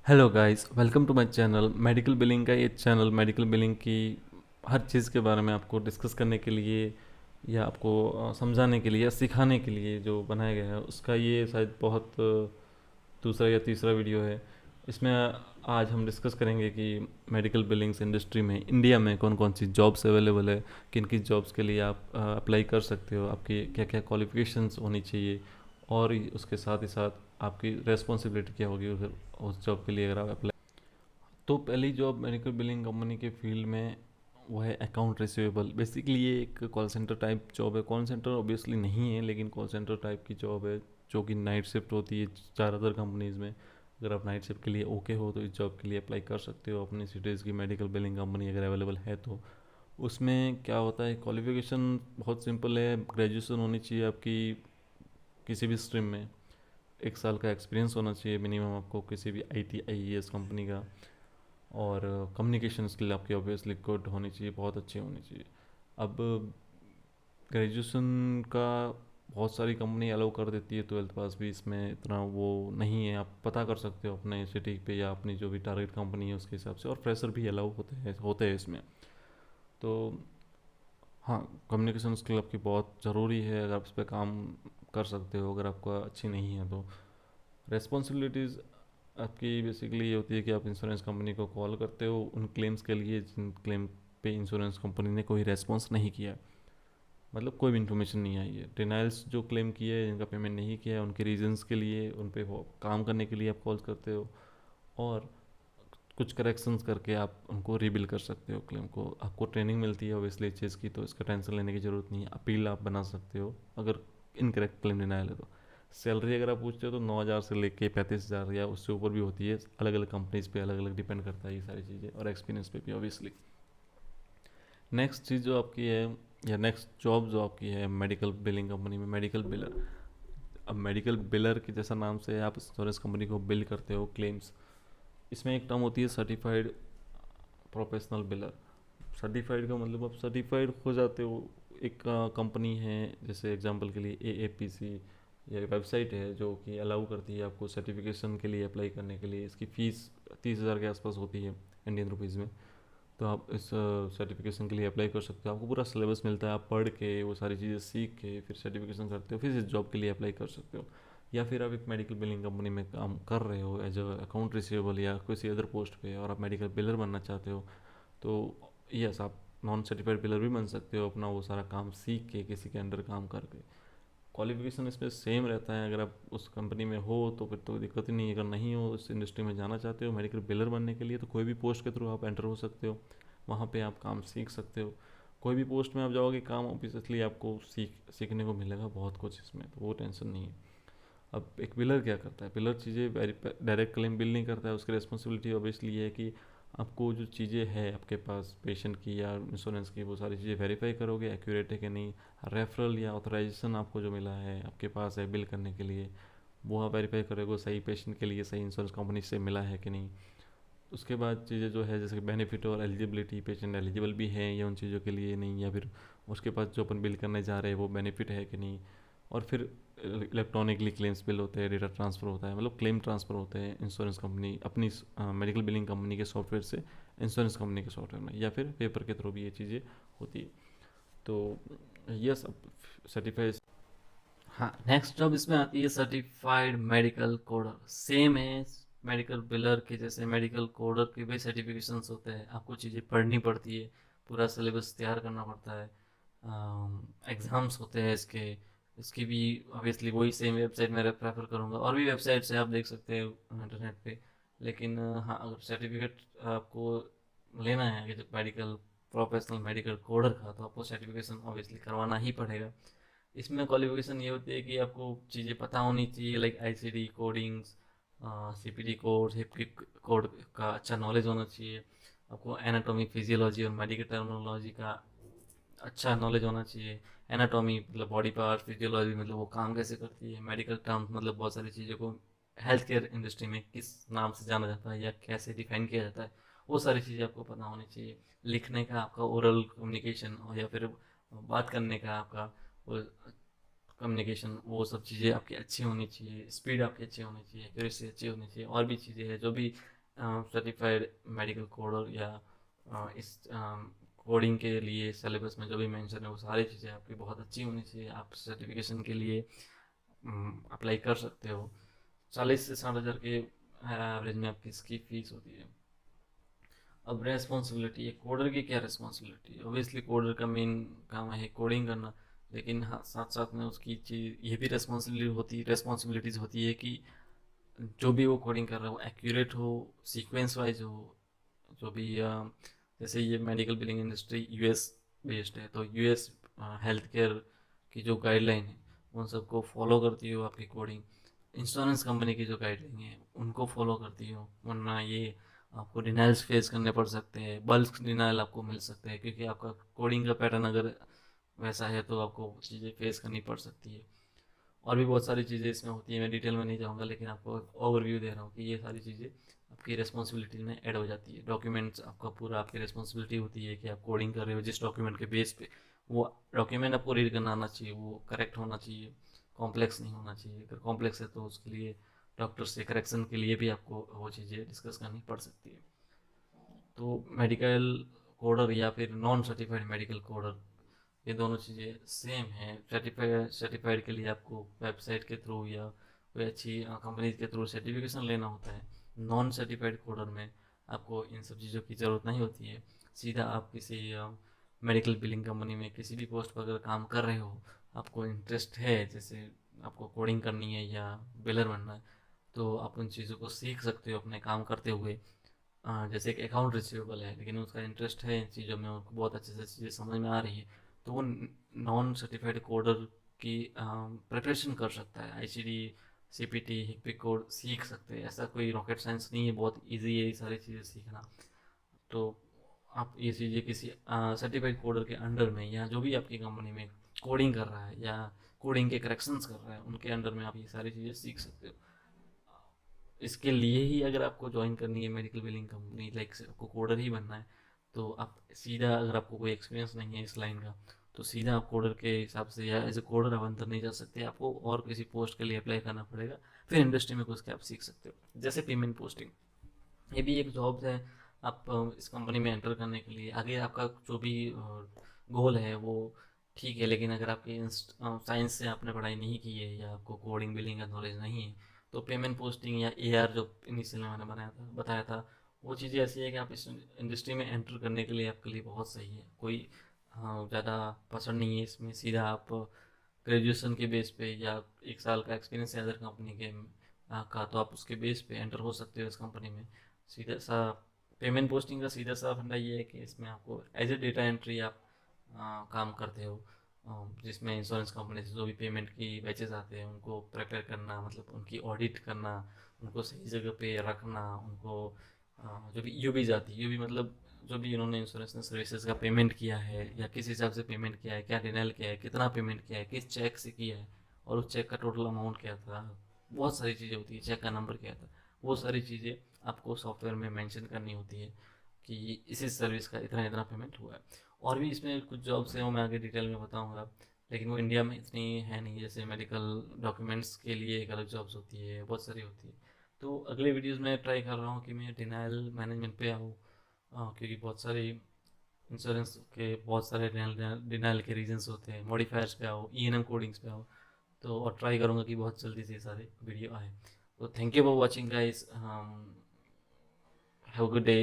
Hello guys, welcome to my channel. Medical billing का ये channel medical billing की हर चीज़ के बारे में आपको डिस्कस करने के लिए या आपको समझाने के लिए या सिखाने के लिए जो बनाया गया है, उसका ये शायद बहुत दूसरा या तीसरा वीडियो है। इसमें आज हम डिस्कस करेंगे कि मेडिकल बिलिंग्स इंडस्ट्री में इंडिया में कौन कौन सी जॉब्स अवेलेबल है, किन किन जॉब्स के लिए आप अप्लाई कर सकते हो, आपकी क्या क्या क्वालिफिकेशंस होनी चाहिए, और उसके साथ ही साथ आपकी रेस्पॉन्सिबिलिटी क्या होगी उस जॉब के लिए अगर आप अप्लाई। तो पहली जॉब मेडिकल बिलिंग कंपनी के फील्ड में वो है अकाउंट रिसीवेबल। बेसिकली ये एक कॉल सेंटर टाइप जॉब है। कॉल सेंटर ऑब्वियसली नहीं है, लेकिन कॉल सेंटर टाइप की जॉब है जो कि नाइट शिफ्ट होती है ज़्यादातर कंपनीज़ में। अगर आप नाइट शिफ्ट के लिए ओके हो तो इस जॉब के लिए अप्लाई कर सकते हो अपनी सिटीज़ की मेडिकल बिलिंग कंपनी अगर अवेलेबल है तो। उसमें क्या होता है, क्वालिफिकेशन बहुत सिंपल है। ग्रेजुएशन होनी चाहिए आपकी किसी भी स्ट्रीम में। 1 साल का एक्सपीरियंस होना चाहिए मिनिमम आपको किसी भी IT IAS कंपनी का। और कम्युनिकेशन स्किल आपकी ऑब्वियसली गुड होनी चाहिए, बहुत अच्छी होनी चाहिए। अब ग्रेजुएशन का बहुत सारी कंपनी अलाउ कर देती है, 12th पास भी इसमें इतना वो नहीं है। आप पता कर सकते हो अपने सिटी पे या अपनी जो भी टारगेट कंपनी है उसके हिसाब से, और फ्रेशर भी अलाउ होते हैं इसमें। तो हाँ, कम्युनिकेशन स्किल आपकी बहुत ज़रूरी है अगर आप इस पर काम कर सकते हो। अगर आपका अच्छी नहीं है तो रेस्पॉन्सिबिलिटीज़ आपकी बेसिकली ये होती है कि आप इंश्योरेंस कंपनी को कॉल करते हो उन क्लेम्स के लिए जिन क्लेम पे इंश्योरेंस कंपनी ने कोई रेस्पॉन्स नहीं किया, मतलब कोई भी इन्फॉर्मेशन नहीं आई है। डिनाइल्स जो क्लेम किए हैं, जिनका पेमेंट नहीं किया है, उनके रीजंस के लिए उन पे काम करने के लिए आप कॉल करते हो, और कुछ करेक्शंस करके आप उनको रीबिल कर सकते हो क्लेम को। आपको ट्रेनिंग मिलती है ओबियसली इस चीज़ की, तो इसका टेंशन लेने की ज़रूरत नहीं है। अपील आप बना सकते हो अगर इनकरेक्ट क्लेम डिनाइल है तो। सैलरी अगर आप पूछते हो तो 9,000 से लेके 35,000 या उससे ऊपर भी होती है। अलग अलग कंपनीज पे अलग अलग डिपेंड करता है ये सारी चीज़ें, और एक्सपीरियंस पे भी ऑब्वियसली। नेक्स्ट चीज़ जो आपकी है, या नेक्स्ट जॉब जो आपकी है मेडिकल बिलिंग कंपनी में, मेडिकल बिलर। अब मेडिकल बिलर के जैसा नाम से आप इंश्योरेंस कंपनी को बिल करते हो क्लेम्स। इसमें एक टर्म होती है सर्टिफाइड प्रोफेशनल बिलर। सर्टिफाइड का मतलब आप सर्टिफाइड हो जाते हो। एक कंपनी है, जैसे एग्जांपल के लिए AAPC, या वेबसाइट है जो कि अलाउ करती है आपको सर्टिफिकेशन के लिए अप्लाई करने के लिए। इसकी फ़ीस 30,000 के आसपास होती है इंडियन रुपीज़ में। तो आप इस सर्टिफिकेशन के लिए अप्लाई कर सकते हो। आपको पूरा सिलेबस मिलता है, आप पढ़ के वो सारी चीज़ें सीख के फिर सर्टिफिकेशन करते हो, फिर इस जॉब के लिए अप्लाई कर सकते हो। या फिर आप एक मेडिकल बिलिंग कंपनी में काम कर रहे हो एज अ अकाउंट रिसीवेबल या किसी अदर पोस्ट पे, और आप मेडिकल बिलर बनना चाहते हो, तो यस, आप नॉन सर्टिफाइड बिलर भी बन सकते हो अपना वो सारा काम सीख के किसी के अंडर काम करके। क्वालिफिकेशन इसमें सेम रहता है। अगर आप उस कंपनी में हो तो फिर तो दिक्कत ही नहीं है। अगर नहीं हो, इस इंडस्ट्री में जाना चाहते हो मेडिकल बिलर बनने के लिए, तो कोई भी पोस्ट के थ्रू आप एंटर हो सकते हो। वहाँ पे आप काम सीख सकते हो। कोई भी पोस्ट में आप जाओगे, काम ऑब्वियसली आपको सीखने को मिलेगा बहुत कुछ इसमें, तो वो टेंशन नहीं है। अब एक बिलर क्या करता है, बिलर चीज़ें डायरेक्ट क्लेम बिल नहीं करता है। उसकी रिस्पॉन्सिबिलिटी ऑब्वियसली ये है कि आपको जो चीज़ें हैं आपके पास पेशेंट की या इंश्योरेंस की, वो सारी चीज़ें वेरीफाई करोगे एक्यूरेट है कि नहीं। रेफरल या ऑथराइजेशन आपको जो मिला है आपके पास है बिल करने के लिए, वो आप वेरीफाई करोगे सही पेशेंट के लिए सही इंश्योरेंस कंपनी से मिला है कि नहीं। उसके बाद चीज़ें जो है जैसे बेनिफिट और एलिजिबिलिटी, पेशेंट एलिजिबल भी है या उन चीज़ों के लिए नहीं, या फिर उसके पास जो अपन बिल करने जा रहे हैं वो बेनिफिट है कि नहीं। और फिर इलेक्ट्रॉनिकली क्लेम्स बिल होते हैं, डेटा ट्रांसफ़र होता है, मतलब क्लेम ट्रांसफ़र होते हैं इंश्योरेंस कंपनी अपनी मेडिकल बिलिंग कंपनी के सॉफ्टवेयर से इंश्योरेंस कंपनी के सॉफ्टवेयर में, या फिर पेपर के थ्रू भी ये चीज़ें होती है। तो ये सब सर्टिफाइड। हाँ, नेक्स्ट जॉब इसमें आती है सर्टिफाइड मेडिकल कोडर। सेम है मेडिकल बिलर के जैसे। मेडिकल कोडर के भी सर्टिफिकेशंस होते हैं, आपको चीज़ें पढ़नी पड़ती है, पूरा सिलेबस तैयार करना पड़ता है, एग्ज़ाम्स होते हैं इसके। इसकी भी ऑब्वियसली वही सेम वेबसाइट मैं प्रेफर करूँगा, और भी वेबसाइट से आप देख सकते हो इंटरनेट पे। लेकिन हाँ, अगर सर्टिफिकेट आपको लेना है कि जब मेडिकल प्रोफेशनल मेडिकल कोडर का, तो आपको सर्टिफिकेशन ऑब्वियसली करवाना ही पड़ेगा। इसमें क्वालिफिकेशन ये होती है कि आपको चीज़ें पता होनी चाहिए, like ICD codings, CPD code, HIPC code का अच्छा नॉलेज होना चाहिए। आपको एनाटॉमी, फिजियोलॉजी और मेडिकल टर्मिनोलॉजी का अच्छा नॉलेज होना चाहिए। एनाटॉमी मतलब बॉडी पार्ट, फिजियोलॉजी मतलब वो काम कैसे करती है, मेडिकल टर्म्स मतलब बहुत सारी चीज़ों को हेल्थ केयर इंडस्ट्री में किस नाम से जाना जाता है या कैसे डिफाइन किया जाता है, वो सारी चीज़ें आपको पता होनी चाहिए। लिखने का आपका ओरल कम्युनिकेशन, और या फिर बात करने का आपका कम्युनिकेशन, वो सब चीज़ें आपकी अच्छी होनी चाहिए। स्पीड आपकी अच्छी होनी चाहिए, एक्यूरेसी अच्छी होनी चाहिए, और भी चीज़ें हैं जो भी सर्टिफाइड मेडिकल कोडर या इस कोडिंग के लिए सिलेबस में जो भी मेंशन है वो सारी चीज़ें आपकी बहुत अच्छी होनी चाहिए। आप सर्टिफिकेशन के लिए अप्लाई कर सकते हो। 40 से 60 हज़ार के एवरेज में आपकी इसकी फ़ीस होती है। अब रेस्पॉन्सिबिलिटी है, कोडर की क्या रिस्पॉन्सिबिलिटी है? ऑब्वियसली कोडर का मेन काम है कोडिंग करना, लेकिन हाँ साथ साथ में उसकी चीज़ ये भी रेस्पॉन्सिबिलिटीज़ होती है कि जो भी वो कोडिंग कर रहा है वो एक्यूरेट हो, सीक्वेंस वाइज हो। जो भी जैसे ये medical billing industry US based है, तो यूएस हेल्थ केयर की जो गाइडलाइन है उन सबको फॉलो करती हो आपकी कोडिंग। इंश्योरेंस कंपनी की जो गाइडलाइन है उनको फॉलो करती हो, वरना ये आपको डिनाइल्स फेस करने पड़ सकते हैं, बल्क डिनाइल आपको मिल सकते हैं, क्योंकि आपका कोडिंग का पैटर्न अगर वैसा है तो आपको चीज़ें फेस करनी पड़ सकती है। और भी बहुत सारी चीज़ें इसमें होती है, मैं डिटेल में नहीं जाऊँगा, लेकिन आपको ओवरव्यू दे रहा हूँ कि ये सारी चीज़ें आपकी रिस्पॉन्सिबिलिटी में ऐड हो जाती है। डॉक्यूमेंट्स आपका पूरा आपकी रिस्पॉन्सिबिलिटी होती है कि आप कोडिंग कर रहे हो जिस डॉक्यूमेंट के बेस पे, वो डॉक्यूमेंट आपको रीड करना आना चाहिए, वो करेक्ट होना चाहिए, कॉम्प्लेक्स नहीं होना चाहिए। अगर कॉम्प्लेक्स है तो उसके लिए डॉक्टर से करेक्शन के लिए भी आपको वो चीज़ें डिस्कस करनी पड़ सकती है। तो मेडिकल कोडर या फिर नॉन सर्टिफाइड मेडिकल कोडर, ये दोनों चीज़ें सेम हैं। सर्टिफाइड के लिए आपको वेबसाइट के थ्रू या कोई अच्छी कंपनी के थ्रू सर्टिफिकेशन लेना होता है। नॉन सर्टिफाइड कोडर में आपको इन सब चीज़ों की ज़रूरत नहीं होती है। सीधा आप किसी मेडिकल बिलिंग कंपनी में किसी भी पोस्ट पर अगर काम कर रहे हो, आपको इंटरेस्ट है, जैसे आपको कोडिंग करनी है या बिलर बनना है, तो आप उन चीज़ों को सीख सकते हो अपने काम करते हुए। जैसे एक अकाउंट रिसीवेबल है लेकिन उसका इंटरेस्ट है इन चीज़ों में, उनको बहुत अच्छे से चीज़ें समझ में आ रही है, तो वो नॉन सर्टिफाइड कोडर की प्रिपरेशन कर सकता है। आईसीडी, सीपीटी, हिप्पी कोड सीख सकते हैं। ऐसा कोई रॉकेट साइंस नहीं है, बहुत इजी है ये सारी चीज़ें सीखना। तो आप ये चीज़ें किसी सर्टिफाइड कोडर के अंडर में, या जो भी आपकी कंपनी में कोडिंग कर रहा है या कोडिंग के करेक्शंस कर रहा है उनके अंडर में आप ये सारी चीज़ें सीख सकते हो। इसके लिए ही अगर आपको ज्वाइन करनी है मेडिकल बिलिंग कंपनी, लाइक आपको कोडर ही बनना है, तो आप सीधा, अगर आपको कोई एक्सपीरियंस नहीं है इस लाइन का, तो सीधा आप कोडर के हिसाब से या एज ए कोडर आप अंदर नहीं जा सकते। आपको और किसी पोस्ट के लिए अप्लाई करना पड़ेगा, फिर इंडस्ट्री में घुस के आप सीख सकते हो। जैसे पेमेंट पोस्टिंग, ये भी एक जॉब है। आप इस कंपनी में एंटर करने के लिए आगे आपका जो भी गोल है वो ठीक है, लेकिन अगर आपकी साइंस से आपने पढ़ाई नहीं की है या आपको कोडिंग बिलिंग का नॉलेज नहीं है, तो पेमेंट पोस्टिंग या एआर जो इनिशियल में मैंने बताया था, वो चीज़ें ऐसी है कि आप इस इंडस्ट्री में एंटर करने के लिए आपके लिए बहुत सही है। कोई ज़्यादा पसंद नहीं है इसमें। सीधा आप ग्रेजुएशन के बेस पे या 1 साल का एक्सपीरियंस है अदर कंपनी के का, तो आप उसके बेस पे एंटर हो सकते हो इस कंपनी में। सीधा सा पेमेंट पोस्टिंग का सीधा सा फंडा ये है कि इसमें आपको एज ए डेटा एंट्री आप काम करते हो, जिसमें इंश्योरेंस कंपनी से जो भी पेमेंट की बैचेस आते हैं उनको प्रिपेयर करना, मतलब उनकी ऑडिट करना, उनको सही जगह पे रखना, उनको जो भी यूबी जाती है, यूबी मतलब जो भी इन्होंने इंश्योरेंस सर्विसेज का पेमेंट किया है या किस हिसाब से पेमेंट किया है, क्या डिनाइल किया है, कितना पेमेंट किया है, किस चेक से किया है, और उस चेक का टोटल अमाउंट क्या था, बहुत सारी चीज़ें होती है, चेक का नंबर क्या था, वो सारी चीज़ें आपको सॉफ्टवेयर में मेंशन करनी होती है कि इस सर्विस का इतना इतना पेमेंट हुआ है। और भी इसमें कुछ जॉब्स हैं, वो मैं आगे डिटेल में बताऊंगा, लेकिन वो इंडिया में इतनी है नहीं। जैसे मेडिकल डॉक्यूमेंट्स के लिए एक अलग जॉब्स होती है, बहुत सारी होती है। तो अगले वीडियोस में ट्राई कर रहा हूँ कि मैं डिनाइल मैनेजमेंट पे आऊँ, क्योंकि बहुत सारी इंश्योरेंस के बहुत सारे डिनाइल के रीजंस होते हैं। मॉडिफायर्स पे आओ, ईएनएम कोडिंग्स पे आओ, तो और ट्राई करूँगा कि बहुत जल्दी से ये सारे वीडियो आए। तो thank you for watching guys, have a good day.